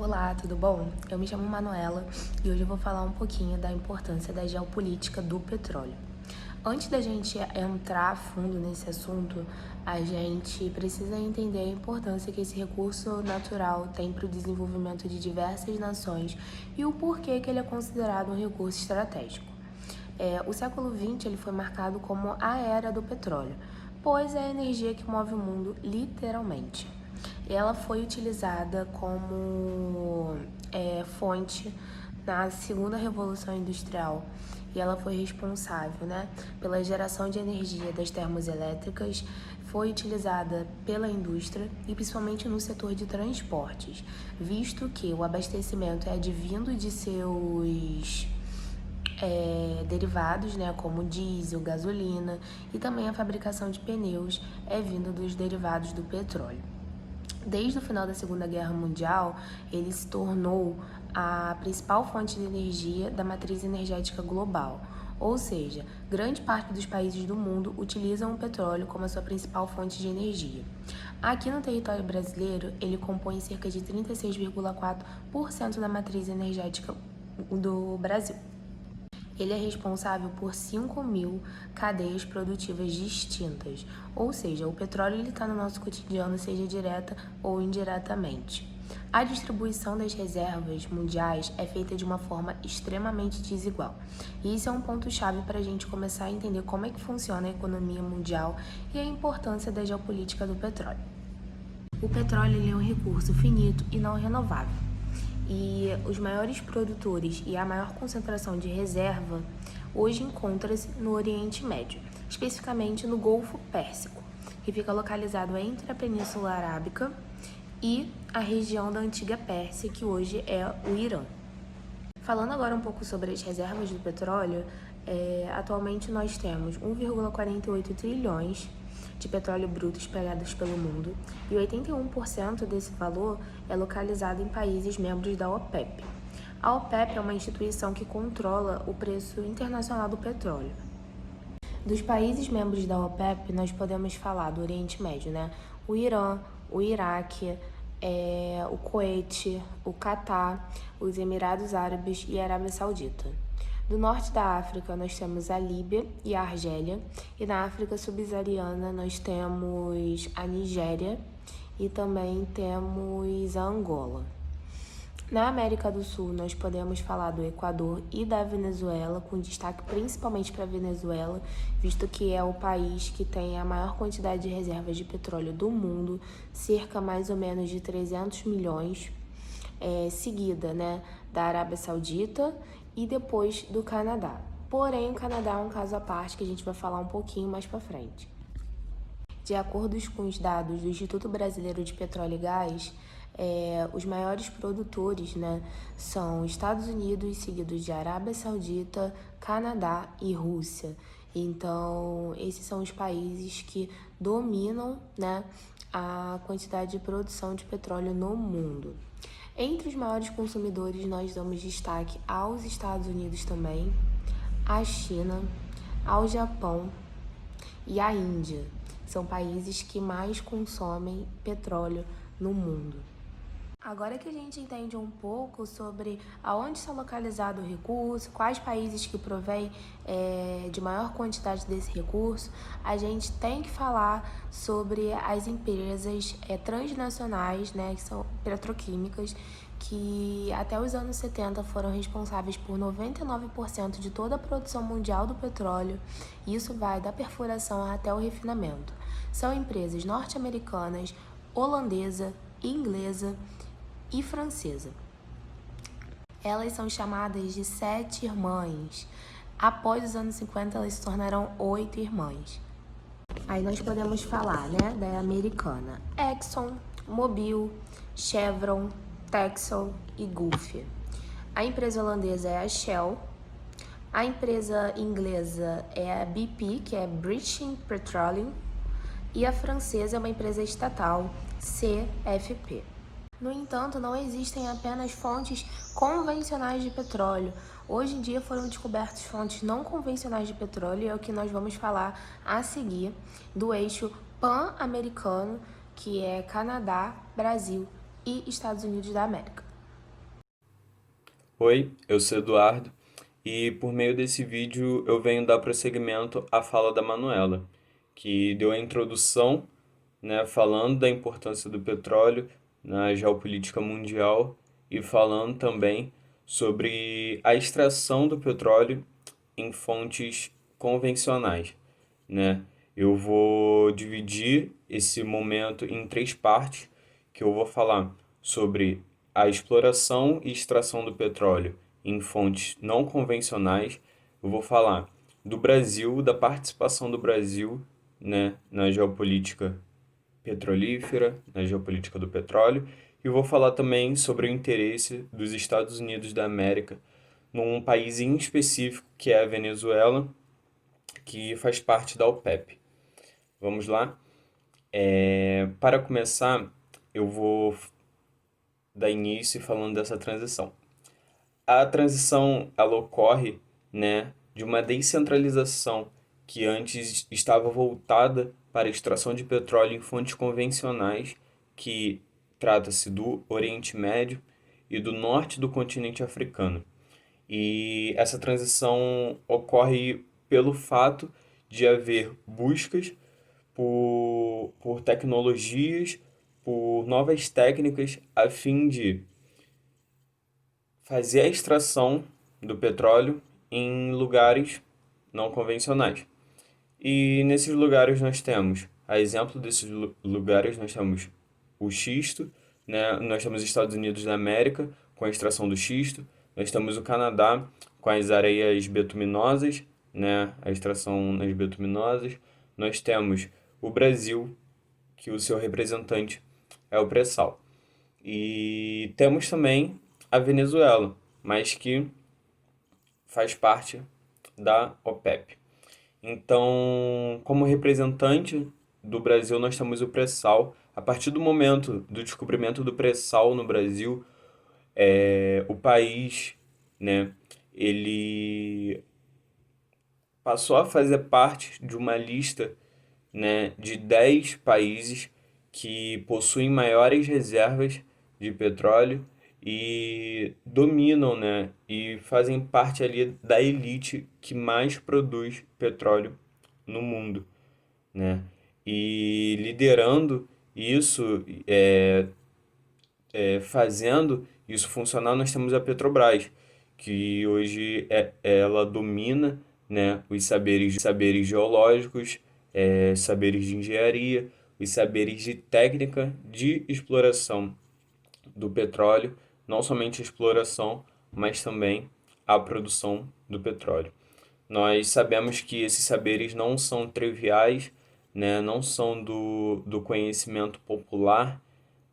Olá, tudo bom? Eu me chamo Manuela e hoje eu vou falar um pouquinho da importância da geopolítica do petróleo. Antes da gente entrar a fundo nesse assunto, a gente precisa entender a importância que esse recurso natural tem para o desenvolvimento de diversas nações e o porquê que ele é considerado um recurso estratégico. O século XX ele foi marcado como a era do petróleo, pois é a energia que move o mundo literalmente. Ela foi utilizada como fonte na segunda revolução industrial e ela foi responsável, pela geração de energia das termoelétricas, foi utilizada pela indústria e principalmente no setor de transportes, visto que o abastecimento é advindo de seus derivados, como diesel, gasolina, e também a fabricação de pneus é vinda dos derivados do petróleo. Desde o final da Segunda Guerra Mundial, ele se tornou a principal fonte de energia da matriz energética global, ou seja, grande parte dos países do mundo utilizam o petróleo como a sua principal fonte de energia. Aqui no território brasileiro, ele compõe cerca de 36,4% da matriz energética do Brasil. Ele é responsável por 5.000 cadeias produtivas distintas, ou seja, o petróleo está no nosso cotidiano, seja direta ou indiretamente. A distribuição das reservas mundiais é feita de uma forma extremamente desigual. E isso é um ponto-chave para a gente começar a entender como é que funciona a economia mundial e a importância da geopolítica do petróleo. O petróleo ele é um recurso finito e não renovável. E os maiores produtores e a maior concentração de reserva hoje encontra-se no Oriente Médio, especificamente no Golfo Pérsico, que fica localizado entre a Península Arábica e a região da antiga Pérsia, que hoje é o Irã. Falando agora um pouco sobre as reservas do petróleo, atualmente nós temos 1,48 trilhões de petróleo bruto espalhados pelo mundo e 81% desse valor é localizado em países membros da OPEP. A OPEP é uma instituição que controla o preço internacional do petróleo. Dos países membros da OPEP, nós podemos falar do Oriente Médio, O Irã, o Iraque, o Kuwait, o Catar, os Emirados Árabes e a Arábia Saudita. Do norte da África, nós temos a Líbia e a Argélia, e na África subsaariana nós temos a Nigéria e também temos a Angola. Na América do Sul, nós podemos falar do Equador e da Venezuela, com destaque principalmente para a Venezuela, visto que é o país que tem a maior quantidade de reservas de petróleo do mundo, cerca mais ou menos de 300 milhões, seguida da Arábia Saudita e depois do Canadá. Porém, o Canadá é um caso à parte que a gente vai falar um pouquinho mais para frente. De acordo com os dados do Instituto Brasileiro de Petróleo e Gás, os maiores produtores são Estados Unidos, seguidos de Arábia Saudita, Canadá e Rússia. Então, esses são os países que dominam a quantidade de produção de petróleo no mundo. Entre os maiores consumidores, nós damos destaque aos Estados Unidos também, à China, ao Japão e à Índia. São países que mais consomem petróleo no mundo. Agora que a gente entende um pouco sobre aonde está localizado o recurso, quais países que provêm de maior quantidade desse recurso, a gente tem que falar sobre as empresas transnacionais, que são petroquímicas, que até os anos 70 foram responsáveis por 99% de toda a produção mundial do petróleo. Isso vai da perfuração até o refinamento. São empresas norte-americanas, holandesa, inglesa e francesa. Elas são chamadas de 7 irmãs. Após os anos 50, elas se tornaram 8 irmãs. Aí nós podemos falar, da americana: Exxon, Mobil, Chevron, Texel e Gulf. A empresa holandesa é a Shell. A empresa inglesa é a BP, que é British Petroleum. E a francesa é uma empresa estatal, CFP. No entanto, não existem apenas fontes convencionais de petróleo. Hoje em dia foram descobertas fontes não convencionais de petróleo, e é o que nós vamos falar a seguir, do eixo pan-americano, que é Canadá, Brasil e Estados Unidos da América. Oi, eu sou Eduardo e por meio desse vídeo eu venho dar prosseguimento à fala da Manuela, que deu a introdução, né, falando da importância do petróleo na geopolítica mundial e falando também sobre a extração do petróleo em fontes convencionais, né? Eu vou dividir esse momento em três partes, que eu vou falar sobre a exploração e extração do petróleo em fontes não convencionais. Eu vou falar do Brasil, da participação do Brasil, né, na geopolítica petrolífera, na geopolítica do petróleo, e vou falar também sobre o interesse dos Estados Unidos da América num país em específico, que é a Venezuela, que faz parte da OPEP. Vamos lá? Para começar, eu vou dar início falando dessa transição. A transição ela ocorre, né, de uma descentralização que antes estava voltada para a extração de petróleo em fontes convencionais, que trata-se do Oriente Médio e do norte do continente africano. E essa transição ocorre pelo fato de haver buscas por tecnologias, por novas técnicas, a fim de fazer a extração do petróleo em lugares não convencionais. E nesses lugares nós temos, a exemplo desses lugares, nós temos o xisto, né? Nós temos os Estados Unidos da América com a extração do xisto, nós temos o Canadá com as areias betuminosas, né? A extração nas betuminosas, nós temos o Brasil, que o seu representante é o pré-sal. E temos também a Venezuela, mas que faz parte da OPEP. Então, como representante do Brasil, nós temos o pré-sal. A partir do momento do descobrimento do pré-sal no Brasil, o país, né, ele passou a fazer parte de uma lista, né, de 10 países que possuem maiores reservas de petróleo e dominam, né, e fazem parte ali da elite que mais produz petróleo no mundo, né? E liderando isso, fazendo isso funcionar, nós temos a Petrobras, que hoje ela domina, né, os saberes geológicos, saberes de engenharia, os saberes de técnica de exploração do petróleo, não somente a exploração, mas também a produção do petróleo. Nós sabemos que esses saberes não são triviais, né, não são do conhecimento popular,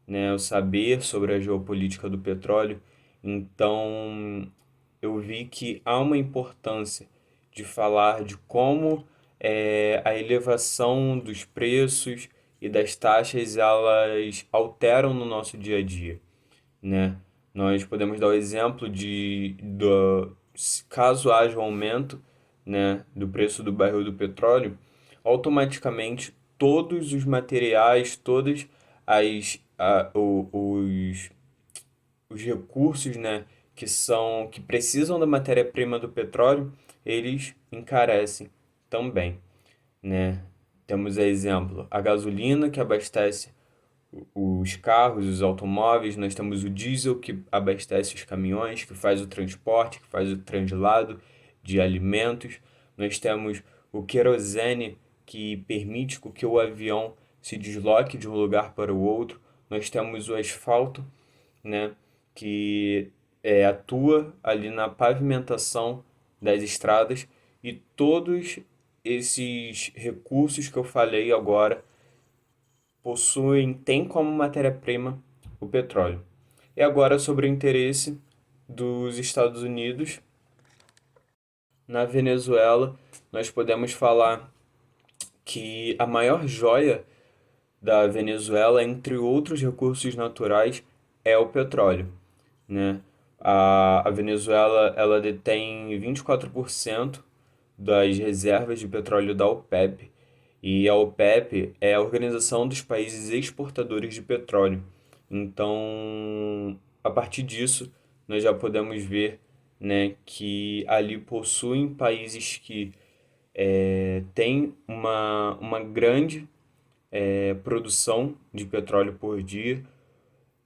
né, o saber sobre a geopolítica do petróleo. Então, eu vi que há uma importância de falar de como a elevação dos preços e das taxas elas alteram no nosso dia a dia, né? Nós podemos dar o exemplo caso haja um aumento, né, do preço do barril do petróleo, automaticamente todos os materiais, todas as a- o- os recursos, né, que precisam da matéria-prima do petróleo, eles encarecem também, né? Temos exemplo, a gasolina que abastece os carros, os automóveis, nós temos o diesel que abastece os caminhões, que faz o transporte, que faz o translado de alimentos. Nós temos o querosene que permite que o avião se desloque de um lugar para o outro. Nós temos o asfalto, né, que atua ali na pavimentação das estradas e todos esses recursos que eu falei agora têm como matéria-prima o petróleo. E agora sobre o interesse dos Estados Unidos na Venezuela, nós podemos falar que a maior joia da Venezuela, entre outros recursos naturais, é o petróleo, né? A Venezuela ela detém 24% das reservas de petróleo da OPEP, e a OPEP é a Organização dos Países Exportadores de Petróleo. Então, a partir disso, nós já podemos ver, né, que ali possuem países que têm uma grande produção de petróleo por dia.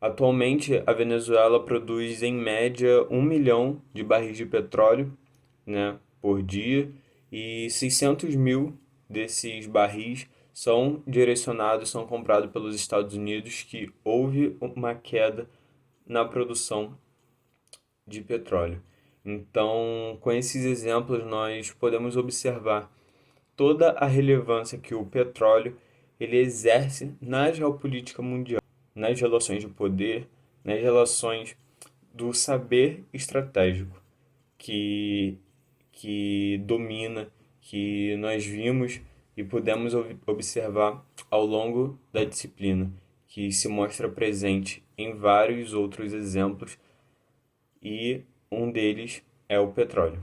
Atualmente, a Venezuela produz em média 1 milhão de barris de petróleo, né, por dia, e 600 mil desses barris são direcionados, são comprados pelos Estados Unidos, que houve uma queda na produção de petróleo. Então, com esses exemplos, nós podemos observar toda a relevância que o petróleo ele exerce na geopolítica mundial, nas relações de poder, nas relações do saber estratégico que, que domina, que nós vimos e pudemos observar ao longo da disciplina, que se mostra presente em vários outros exemplos e um deles é o petróleo.